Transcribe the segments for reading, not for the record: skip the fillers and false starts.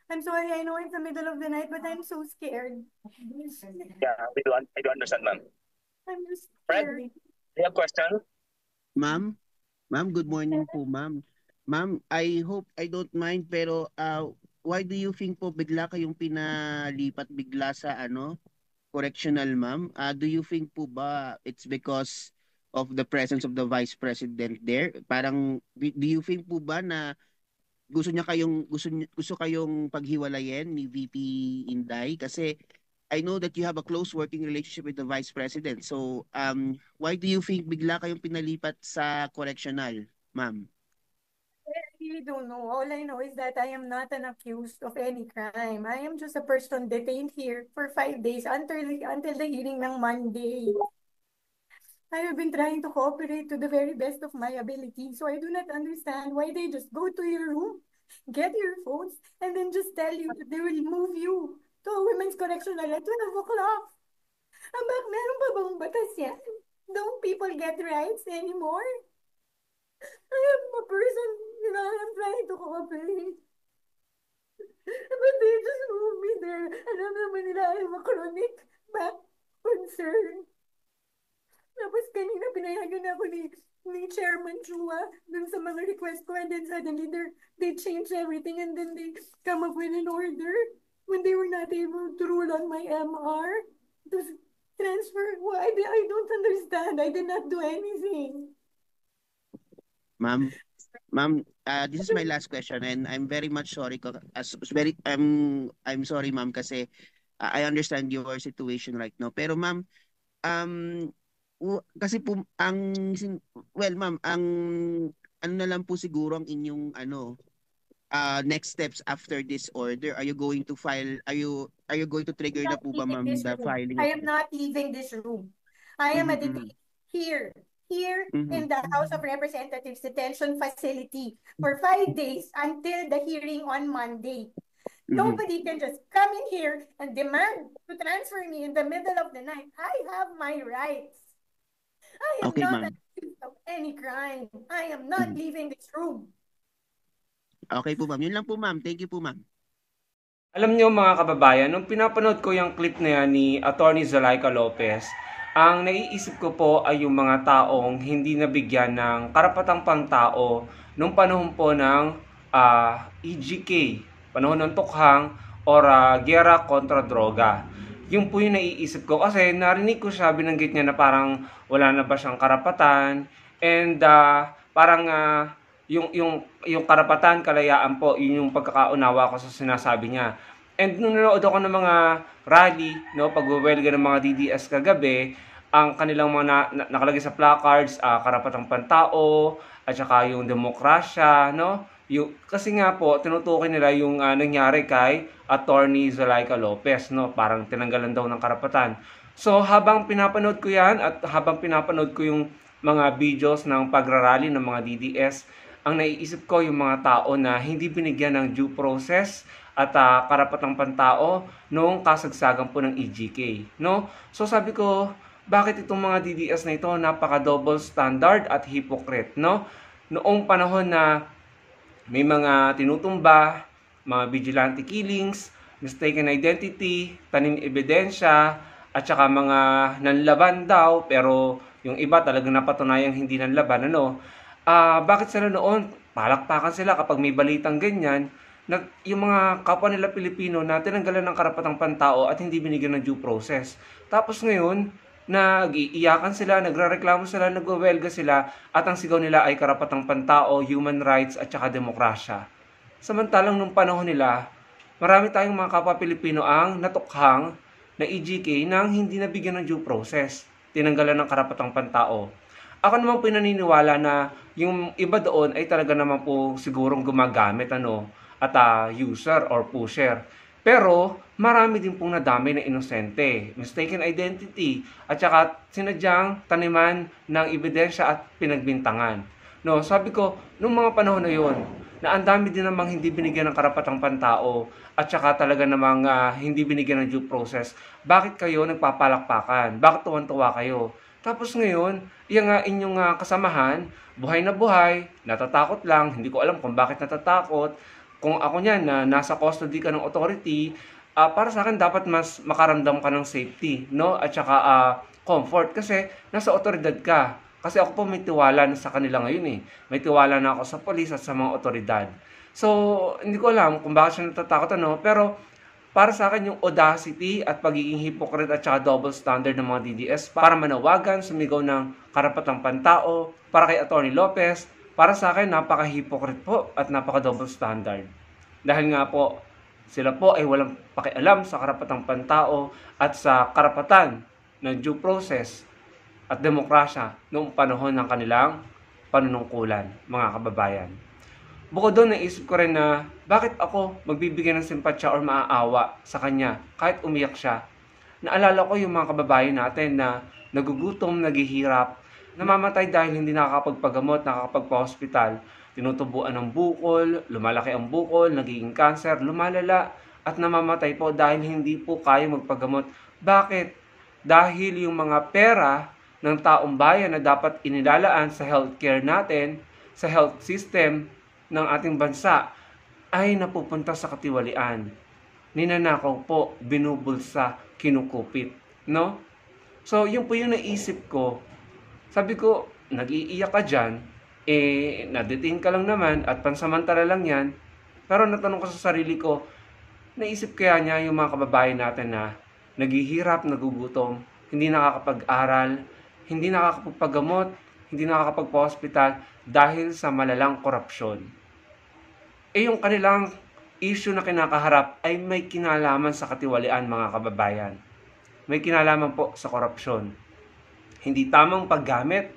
I'm sorry, I know it's the middle of the night, but I'm so scared. Yeah, I do understand, ma'am. I'm just Fred, scared. you have question? Ma'am? Ma'am, good morning po, ma'am. Ma'am, I hope I don't mind pero why do you think po bigla kayong pinalipat bigla sa correctional, ma'am? Do you think po ba it's because of the presence of the Vice President there? Parang do you think po ba na gusto kayong paghiwalayin ni VP Inday kasi I know that you have a close working relationship with the Vice President. So, why do you think bigla kayong pinalipat sa correctional, ma'am? I really don't know. All I know is that I am not an accused of any crime. I am just a person detained here for 5 days until the hearing ng Monday. I have been trying to cooperate to the very best of my ability, so I do not understand why they just go to your room, get your phones, and then just tell you that they will move you to a women's correctional at 12 o'clock. Meron pa bang batas yan? Don't people get rights anymore? I am a person, I'm trying to cooperate. But they just move me there. Alam naman nila I have a chronic back concern. Tapos kanina pinayagan ako ni Chairman Chua dun sa mga request ko and then suddenly they change everything and then they come up with an order when they were not able to rule on my MR. To transfer, why? I don't understand. I did not do anything. Ma'am, ma'am, this is my last question and I'm very much sorry I'm sorry ma'am kasi I understand your situation right now. Pero ma'am, um kasi po well ma'am, ang ano na lang po siguro ang inyong next steps after this order. Are you going to file are you going to trigger I'm na not po ba leaving ma'am this the room. filing I of am not leaving this room. I am a Mhm, mhm, detained here, here mhm, in the House of Representatives detention facility for 5 days until the hearing on Monday. mhm. Nobody can just come in here and demand to transfer me in the middle of the night. I have my rights. I am Okay not ma'am. accused of any crime. I am not Mhm. leaving this room. Okay po ma'am. Yun lang po ma'am. Thank you po ma'am. Alam niyo mga kababayan, nung pinapanood ko yung clip na yan ni Attorney Zalaika Lopez, ang naiisip ko po ay yung mga taong hindi nabigyan ng karapatang pantao nung panahon po ng EGK, panahon ng tukhang or giyera kontra droga. Yung po yung naiisip ko kasi narinig ko siya, binanggit niya na parang wala na ba siyang karapatan and parang yung karapatan, kalayaan po, yun yung pagkakaunawa ko sa sinasabi niya. And nung nanood ako ng mga rally, no, pagwewelga ng mga DDS kagabi, ang kanilang mga nakalagay sa placards, karapatang pantao, at saka yung demokrasya, no? Kasi nga po, tinutukoy nila yung nangyari kay Attorney Zalaika Lopez, no? Parang tinanggalan daw ng karapatan. So, habang pinapanood ko yan at habang pinapanood ko yung mga videos ng pagrarally ng mga DDS, ang naiisip ko yung mga tao na hindi binigyan ng due process at karapatang pantao noong kasagsagan po ng EGK, no? So sabi ko, bakit itong mga DDS na ito napaka double standard at hypocrite, no? Noong panahon na may mga tinutumba, mga vigilante killings, mistaken identity, tanim ebidensya, at saka mga nanlaban daw pero yung iba talagang napatunayang hindi nanlaban, ano? Bakit sila noon palakpakan sila kapag may balitang ganyan, yung mga kapwa nila Pilipino na tinanggalan ng karapatang pantao at hindi binigyan ng due process. Tapos ngayon, nag-iiyakan sila, nagrereklamo sila, nagwewelga sila, at ang sigaw nila ay karapatang pantao, human rights, at saka demokrasya. Samantalang nung panahon nila, marami tayong mga kapwa Pilipino ang natukhang na EGK nang hindi nabigyan ng due process, tinanggalan ng karapatang pantao. Ako naman po naniniwala na yung iba doon ay talaga naman po sigurong gumagamit at user or pusher. Pero marami din pong nadamay na inosente, mistaken identity, at saka sinadyang taniman ng ebidensya at pinagbintangan. No, sabi ko, nung mga panahon na yon, na ang dami din namang hindi binigyan ng karapatang pantao at saka talaga namang hindi binigyan ng due process. Bakit kayo nagpapalakpakan? Bakit tuwan-tuwa kayo? Tapos ngayon, yung inyong kasamahan, buhay na buhay, natatakot lang, hindi ko alam kung bakit natatakot, Kung ako niyan na nasa custody ka ng authority, para sa akin dapat mas makaramdam ka ng safety, no? At saka comfort kasi nasa otoridad ka. Kasi ako po may tiwala na sa kanila ngayon eh. May tiwala na ako sa polis at sa mga otoridad. So, hindi ko alam kung bakit siya natatakot pero para sa akin yung audacity at pagiging hypocrite at saka double standard ng mga DDS para manawagan, sumigaw ng karapatang pantao, para kay Atty. Lopez, para sa akin napaka-hypocrite po at napaka-double standard. Dahil nga po, sila po ay walang pakialam sa karapatang pantao at sa karapatan ng due process at demokrasya noong panahon ng kanilang panunungkulan, mga kababayan. Bukod doon, naisip ko rin na bakit ako magbibigay ng simpatsya or maaawa sa kanya kahit umiyak siya. Naalala ko yung mga kababayan natin na nagugutom, naghihirap, namamatay dahil hindi nakakapagpagamot, nakakapagpa-hospital, tinutubuan ng bukol, lumalaki ang bukol, nagiging cancer, lumalala, at namamatay po dahil hindi po kaya magpagamot. Bakit? Dahil yung mga pera ng taong bayan na dapat inilalaan sa healthcare natin, sa health system ng ating bansa, ay napupunta sa katiwalian. Ninanakaw po, binubulsa, kinukupit. No? So, yun po yung naisip ko. Sabi ko, nag-iiyak ka dyan, na-detain ka lang naman at pansamantala lang yan. Pero natanong ko sa sarili ko, naisip kaya niya yung mga kababayan natin na naghihirap, nagugutom, hindi nakakapag-aral, hindi nakakapagpagamot, hindi nakakapagpa-hospital dahil sa malalang korupsyon. Yung kanilang issue na kinakaharap ay may kinalaman sa katiwalian, mga kababayan. May kinalaman po sa korupsyon. Hindi tamang paggamit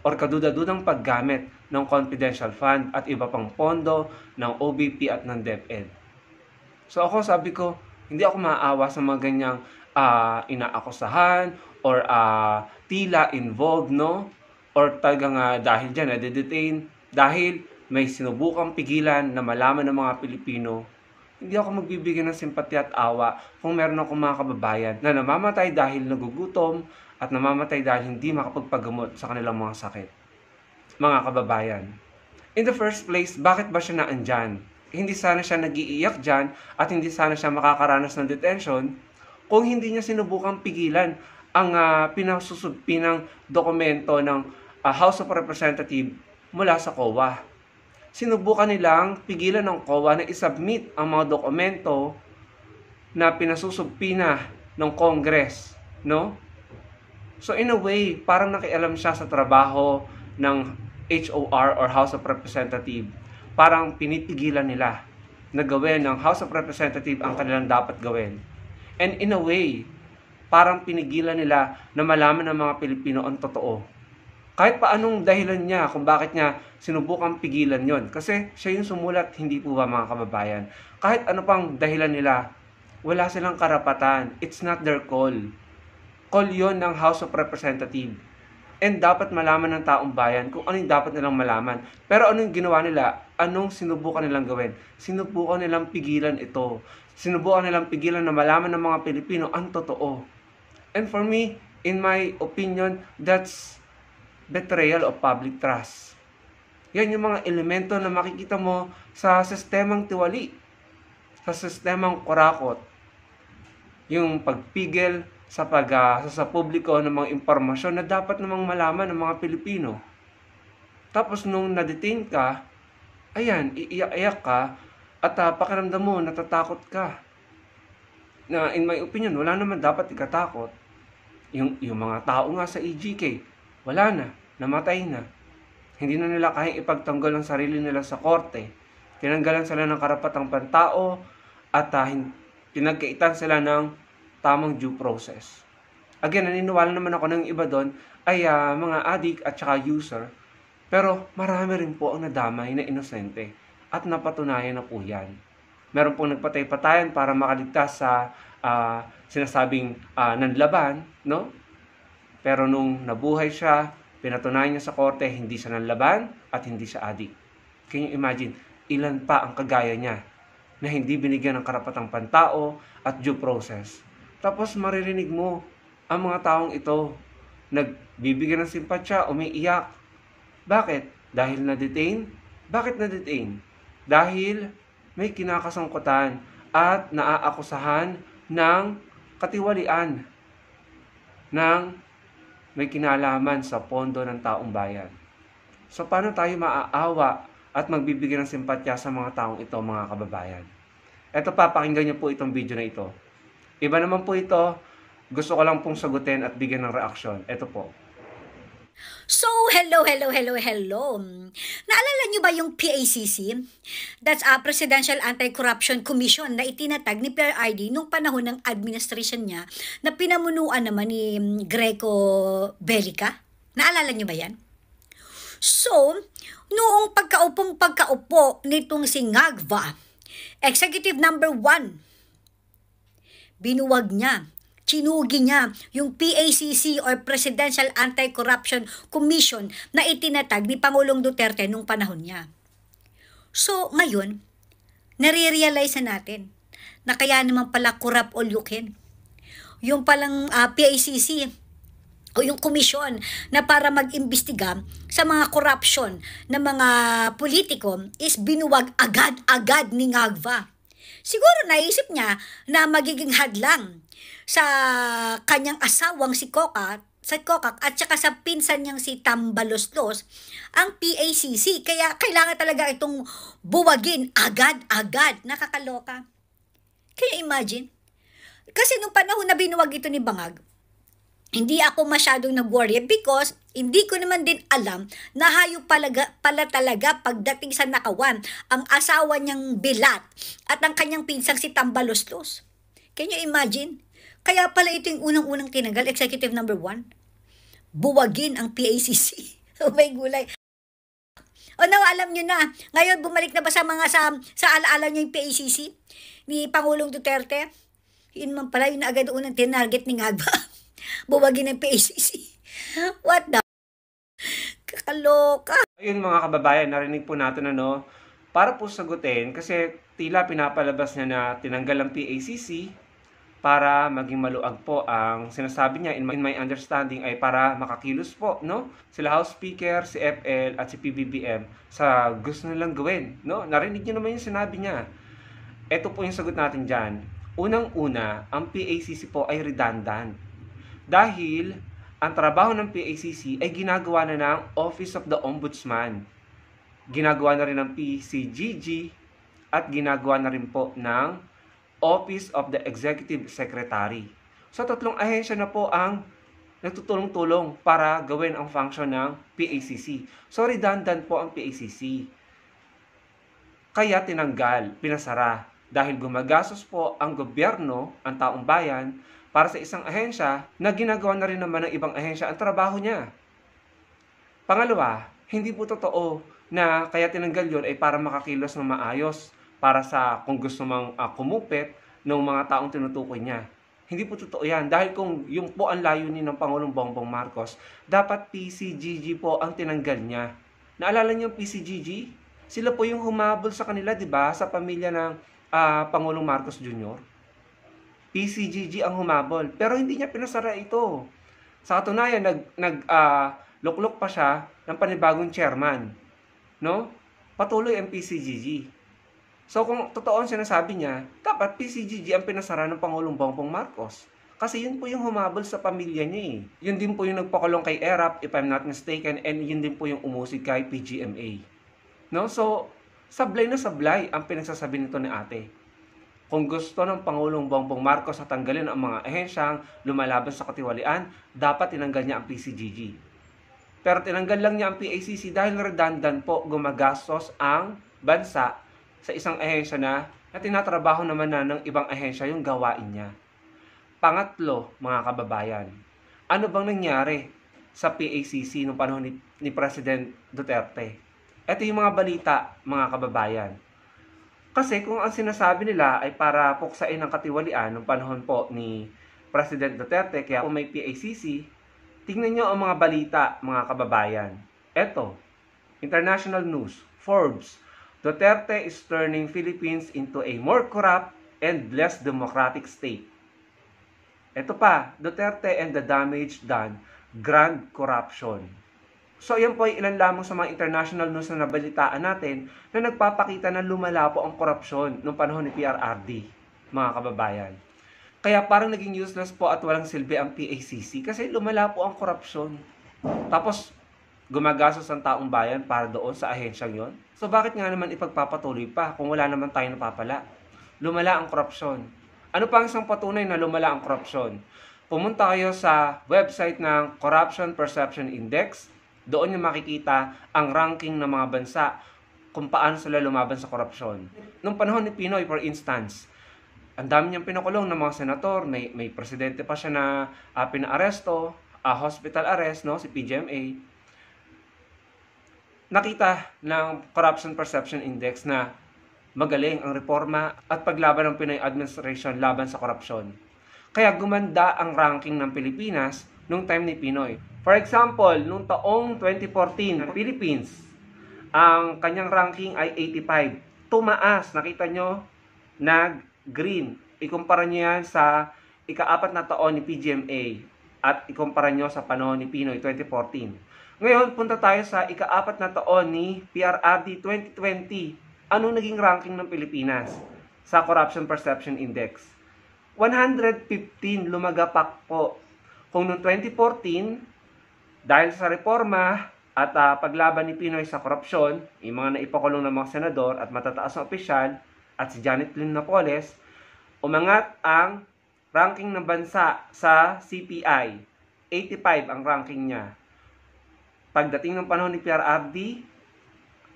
or kaduda-dudang paggamit ng confidential fund at iba pang pondo ng OBP at ng DepEd. So ako sabi ko, hindi ako maaawa sa mga ganyang inaakusahan or tila involved, no? Or talagang dahil dyan, na-detain, dahil may sinubukang pigilan na malaman ng mga Pilipino, hindi ako magbibigay ng simpati at awa kung meron akong mga kababayan na namamatay dahil nagugutom at namamatay dahil hindi makapagpagamot sa kanilang mga sakit. Mga kababayan, in the first place, bakit ba siya naandyan? Hindi sana siya nag-iiyak dyan at hindi sana siya makakaranas ng detention kung hindi niya sinubukang pigilan ang pinasusumpinang dokumento ng House of Representatives mula sa COA. Sinubukan nilang pigilan ng COA na isubmit ang mga dokumento na pinasusumpina ng Congress, no? So in a way, parang nakialam siya sa trabaho ng HOR or House of Representatives. Parang pinipigilan nila na gawin ng House of Representatives ang kanilang dapat gawin. And in a way, parang pinigilan nila na malaman ng mga Pilipino ang totoo. Kahit pa anong dahilan niya kung bakit niya sinubukang pigilan yon. Kasi siya yung sumulat, hindi po ba mga kababayan? Kahit ano pang dahilan nila, wala silang karapatan. It's not their call. Call yon ng House of Representatives. And dapat malaman ng taong bayan kung ano yung dapat nilang malaman. Pero ano yung ginawa nila? Anong sinubukan nilang gawin? Sinubukan nilang pigilan ito. Sinubukan nilang pigilan na malaman ng mga Pilipino ang totoo. And for me, in my opinion, that's betrayal of public trust. Yan yung mga elemento na makikita mo sa sistemang tiwali, sa sistemang kurakot. Yung pagpigil sa publiko ng mga impormasyon na dapat namang malaman ng mga Pilipino. Tapos nung na-detain ka, ayan, iiyak-iyak ka at pakiramdam mo, natatakot ka. Na in my opinion, wala naman dapat ikatakot. Yung mga tao nga sa EGK, wala na, namatay na. Hindi na nila kaya ipagtanggol ang sarili nila sa korte. Tinanggalan sila ng karapatang pantao at pinagkaitan sila ng tamang due process. Again, naniniwala naman ako ng iba doon ay mga addict at saka user. Pero marami rin po ang nadamay na inosente at napatunayan na po yan. Meron pong nagpatay-patayan para makaligtas sa sinasabing nanlaban, no? Pero nung nabuhay siya, pinatunayan niya sa korte, hindi siya nanlaban at hindi siya addict. Can you imagine, ilan pa ang kagaya niya na hindi binigyan ng karapatang pantao at due process. Tapos maririnig mo ang mga taong ito, nagbibigyan ng simpatsya, umiiyak. Bakit? Dahil na-detain? Bakit na-detain? Dahil may kinakasangkutan at naaakusahan ng katiwalian ng may kinalaman sa pondo ng taong bayan. So paano tayo maaawa at magbibigay ng simpatya sa mga taong ito, mga kababayan? Eto pa, pakinggan niyo po itong video na ito. Iba naman po ito, gusto ko lang pong sagutin at bigyan ng reaksyon. Eto po. So, hello. Naalala niyo ba yung PACC? That's a Presidential Anti-Corruption Commission na itinatag ni PRRD nung panahon ng administration niya na pinamunuan naman ni Greco Bellica. Naalala niyo ba yan? So, noong pagkaupo nitong si Ngagva, Executive number 1, binuwag niya, chinugi niya yung PACC or Presidential Anti-Corruption Commission na itinatag ni Pangulong Duterte nung panahon niya. So, ngayon, nare-realize na natin na kaya naman pala corrupt all you can. Yung palang PACC o yung komisyon na para mag-imbestiga sa mga corruption ng mga politiko is binuwag agad-agad ni Ngagva. Siguro naisip niya na magiging hadlang sa kanyang asawang si Kokak at saka sa pinsan niyang si Tambaloslos ang PACC. Kaya kailangan talaga itong buwagin agad-agad. Nakakaloka. Kaya imagine, kasi nung panahon na binuwag ito ni Bangag, hindi ako masyadong nag-worry because hindi ko naman din alam na hayop pala talaga pagdating sa nakawan ang asawa niyang Bilat at ang kanyang pinsang si Tambaloslos. Can you imagine? Kaya pala ito yung unang-unang tinagal, Executive number 1. Buwagin ang PACC. Oh my gulay. O now, alam nyo na. Ngayon, bumalik na ba sa alaala nyo yung PACC ni Pangulong Duterte? Yun man pala, yun na agad unang tinarget ni Ngagva. Buwagin ng PACC. What the? Kakaloka. Ayun mga kababayan, narinig po natin para po sagutin kasi tila pinapalabas niya na tinanggal ang PACC para maging maluag po ang sinasabi niya in my understanding ay para makakilos po, sila House Speaker, si FL at si PBBM sa gusto nilang gawin, Narinig niyo naman yung sinabi niya. Ito po yung sagot natin diyan. Unang-una, ang PACC po ay redundant. Dahil ang trabaho ng PACC ay ginagawa na ng Office of the Ombudsman. Ginagawa na rin ng PCGG at ginagawa na rin po ng Office of the Executive Secretary. So tatlong ahensya na po ang nagtutulong-tulong para gawin ang function ng PACC. So redundant po ang PACC. Kaya tinanggal, pinasara. Dahil gumagastos po ang gobyerno, ang taong bayan, para sa isang ahensya na ginagawa na rin naman ng ibang ahensya ang trabaho niya. Pangalawa, hindi po totoo na kaya tinanggal yun ay para makakilos ng maayos para sa kung gusto mang kumupit ng mga taong tinutukoy niya. Hindi po totoo yan. Dahil kung yung po ang layunin ng Pangulong Bongbong Marcos, dapat PCGG po ang tinanggal niya. Naalala niyo yung PCGG? Sila po yung humabol sa kanila, di ba? Sa pamilya ng Pangulong Marcos Jr. PCGG ang humabol. Pero hindi niya pinasara ito. Sa katunayan, luklok pa siya ng panibagong chairman. Patuloy ang PCGG. So kung totoo ang sinasabi niya, dapat PCGG ang pinasara ng Pangulong Bongbong Marcos. Kasi yun po yung humabol sa pamilya niya . Yun din po yung nagpakulong kay ERAP, if I'm not mistaken, and yun din po yung umusig kay PGMA. So, sablay na sablay ang pinagsasabi nito ni ate. Kung gusto ng Pangulong Bongbong Marcos na tanggalin ang mga ahensyang lumalaban sa katiwalian, dapat tinanggal niya ang PCGG. Pero tinanggal lang niya ang PACC dahil redundant po gumagastos ang bansa sa isang ahensya na tinatrabaho naman na ng ibang ahensya yung gawain niya. Pangatlo, mga kababayan, ano bang nangyari sa PACC noong panahon ni President Duterte? Ito yung mga balita, mga kababayan. Kasi kung ang sinasabi nila ay para puksain ang katiwalian ng panahon po ni President Duterte, kaya kung may PACC, tingnan nyo ang mga balita, mga kababayan. Eto, international news, Forbes, Duterte is turning Philippines into a more corrupt and less democratic state. Ito pa, Duterte and the damage done, grand corruption. So ayan po ay ilan lamang sa mga international news na nabalitaan natin na nagpapakita na lumala po ang korupsyon noong panahon ni PRRD, mga kababayan. Kaya parang naging useless po at walang silbi ang PACC kasi lumala po ang korupsyon. Tapos gumagastos ang taong bayan para doon sa ahensyang yon. So bakit nga naman ipagpapatuloy pa kung wala naman tayo napapala? Lumala ang korupsyon. Ano pa ang isang patunay na lumala ang korupsyon? Pumunta kayo sa website ng Corruption Perception Index. Doon nyo makikita ang ranking ng mga bansa kung paano sila lumaban sa korupsyon. Nung panahon ni Pinoy, for instance, ang dami niyang pinakulong ng mga senator, may presidente pa siya na pinaaresto, hospital arrest, no, si PGMA. Nakita ng Corruption Perception Index na magaling ang reforma at paglaban ng Pinoy administration laban sa korupsyon. Kaya gumanda ang ranking ng Pilipinas nung time ni Pinoy. For example, nung taong 2014 ng Philippines, ang kanyang ranking ay 85. Tumaas, nakita nyo, nag-green. Ikumpara nyo yan sa ika-4 na taon ni PGMA at ikumpara nyo sa panahon ni Pinoy 2014. Ngayon, punta tayo sa ika-4 na taon ni PRRD 2020. Ano naging ranking ng Pilipinas sa Corruption Perception Index? 115, lumagapak po. Kung noong 2014, dahil sa reforma at paglaban ni Pinoy sa korupsyon, yung mga naipakulong ng mga senador at matataas na opisyal at si Janet Lim Napoles, umangat ang ranking ng bansa sa CPI. 85 ang ranking niya. Pagdating ng panahon ni PRRD,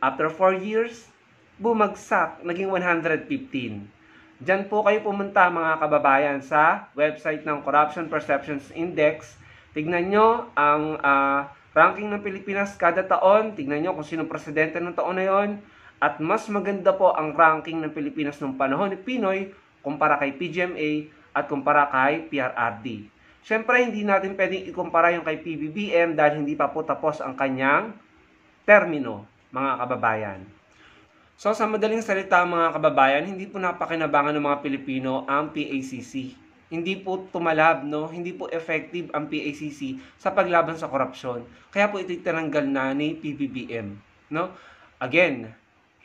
after 4 years, bumagsak, naging 115. Diyan po kayo pumunta mga kababayan sa website ng Corruption Perceptions Index. Tignan nyo ang ranking ng Pilipinas kada taon. Tignan nyo kung sino presidente ng taon na yon. At mas maganda po ang ranking ng Pilipinas nung panahon ni Pinoy kumpara kay PGMA at kumpara kay PRRD. Siyempre, hindi natin pwedeng ikumpara yung kay PBBM dahil hindi pa po tapos ang kanyang termino, mga kababayan. So, sa madaling salita mga kababayan, hindi po napakinabangan ng mga Pilipino ang PACC. Hindi po tumalab, no? Hindi po effective ang PACC sa paglaban sa korupsyon. Kaya po ito tinanggal na ni PBBM, no? Again,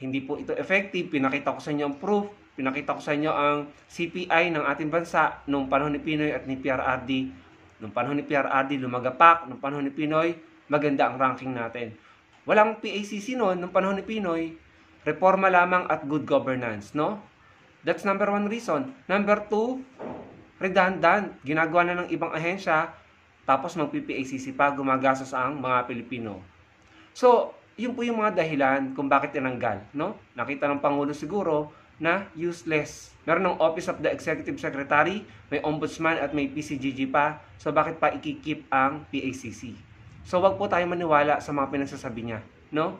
hindi po ito effective. Pinakita ko sa inyo ang proof. Pinakita ko sa inyo ang CPI ng ating bansa nung panahon ni Pinoy at ni PRRD. Nung panahon ni PRRD, lumagapak. Nung panahon ni Pinoy, maganda ang ranking natin. Walang PACC noon nung panahon ni Pinoy. Reforma lamang at good governance, no? That's number 1 reason. Number 2, redundant. Ginagawa na ng ibang ahensya, tapos magpi-PACC pa, gumagastos ang mga Pilipino. So, yun po yung mga dahilan kung bakit tinanggal, no? Nakita ng Pangulo siguro na useless. Meron ng Office of the Executive Secretary, may Ombudsman at may PCGG pa, so bakit pa ikikip ang PACC? So, wag po tayo maniwala sa mga pinagsasabi niya, no?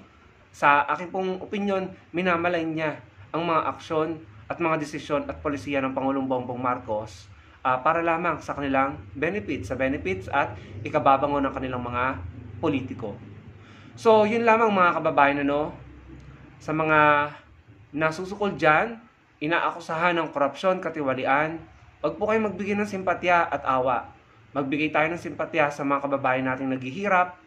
Sa aking pong opinion, minamalay niya ang mga aksyon at mga desisyon at polisiya ng Pangulong Bongbong Marcos para lamang sa kanilang benefits at ikababango ng kanilang mga politiko. So, yun lamang mga kababayan, no? Sa mga nasusukol dyan, inaakusahan ng korupsyon, katiwalian, wag po kayo magbigay ng simpatya at awa. Magbigay tayo ng simpatya sa mga kababayan nating naghihirap,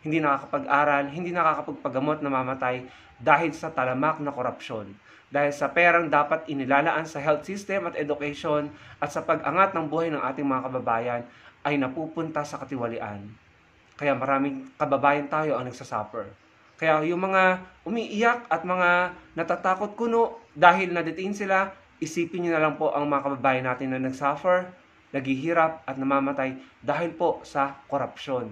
hindi nakakapag-aral, hindi nakakapagpagamot, namamatay dahil sa talamak na korupsyon. Dahil sa perang dapat inilalaan sa health system at education at sa pag-angat ng buhay ng ating mga kababayan ay napupunta sa katiwalian. Kaya maraming kababayan tayo ang nagsasuffer. Kaya yung mga umiiyak at mga natatakot kuno dahil na-detain sila, isipin nyo na lang po ang mga kababayan natin na nagsuffer, naghihirap at namamatay dahil po sa korupsyon.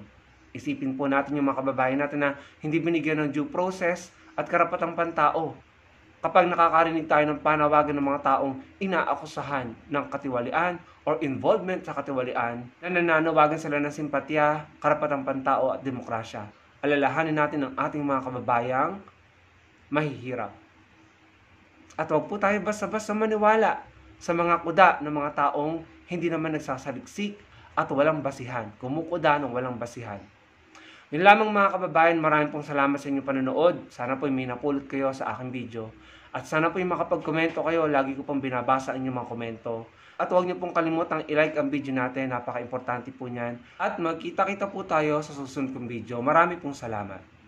Isipin po natin yung mga kababayan natin na hindi binigyan ng due process at karapatang pantao. Kapag nakakarinig tayo ng panawagan ng mga taong inaakusahan ng katiwalian or involvement sa katiwalian, na nananawagan sila ng simpatya, karapatang pantao at demokrasya, alalahanin natin ang ating mga kababayang mahihirap. At huwag po tayo basta-basta maniwala sa mga kuda ng mga taong hindi naman nagsasaliksik at walang basihan, kumukuda ng walang basihan. Yun lamang mga kababayan, maraming pong salamat sa inyong panonood. Sana po may napulot kayo sa aking video. At sana po makapag-komento kayo, lagi ko pong binabasa ang inyong mga komento. At huwag niyo pong kalimutang i-like ang video natin, napaka-importante po niyan. At magkita-kita po tayo sa susunod kong video. Marami pong salamat.